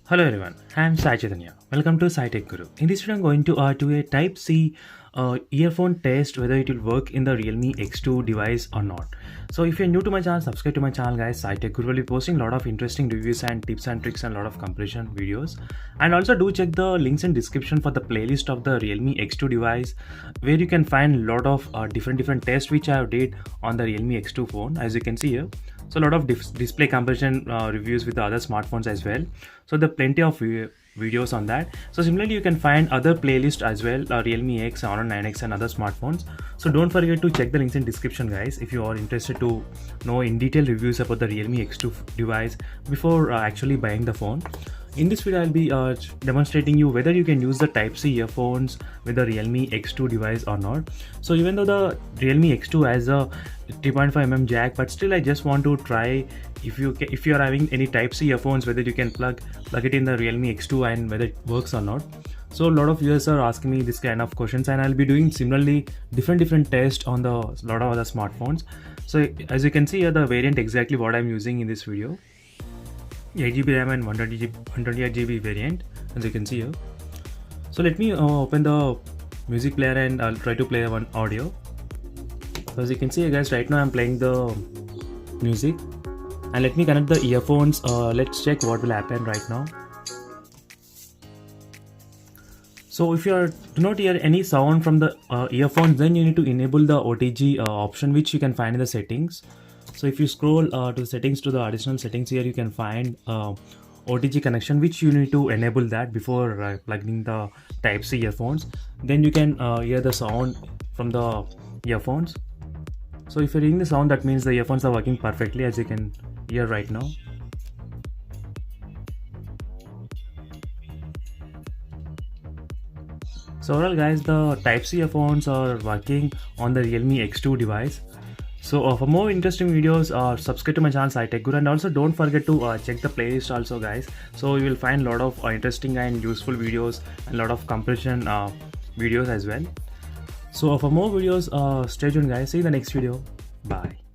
Hello everyone, I am Sai Chaitanya. Welcome to Sai Tech Guru. In this video, I'm going to do a Type C earphone test whether it will work in the Realme X2 device or not. So if you're new to my channel, subscribe to my channel guys. Sai Tech Guru will be posting a lot of interesting reviews and tips and tricks and a lot of comparison videos. And also do check the links in description for the playlist of the Realme X2 device where you can find a lot of different tests which I have did on the Realme X2 phone, as you can see here. So a lot of display comparison reviews with the other smartphones as well. So there are plenty of videos on that. So similarly you can find other playlists as well, Realme X, Honor 9X and other smartphones. So don't forget to check the links in description guys if you are interested to know in detail reviews about the Realme X2 device before actually buying the phone. In this video, I'll be demonstrating you whether you can use the Type-C earphones with the Realme X2 device or not. So even though the Realme X2 has a 3.5mm jack, but still I just want to try if you are having any Type-C earphones, whether you can plug it in the Realme X2 and whether it works or not. So a lot of viewers are asking me this kind of questions, and I'll be doing similarly different tests on the lot of other smartphones. So as you can see here, the variant exactly what I'm using in this video. 8GB RAM and 128GB variant, as you can see here. So let me open the music player and I'll try to play one audio. So as you can see guys, right now I'm playing the music, and let me connect the earphones. Let's check what will happen right now. So if you do not hear any sound from the earphones, then you need to enable the OTG option, which you can find in the settings. So if you scroll to the settings, to the additional settings here, you can find OTG connection, which you need to enable that before plugging the Type-C earphones. Then you can hear the sound from the earphones. So if you're hearing the sound, that means the earphones are working perfectly, as you can hear right now. So overall guys, the Type-C earphones are working on the Realme X2 device. So for more interesting videos, subscribe to my channel Sai Tech Guru, and also don't forget to check the playlist also guys. So you will find a lot of interesting and useful videos and a lot of comparison videos as well. So for more videos, stay tuned guys. See you in the next video. Bye.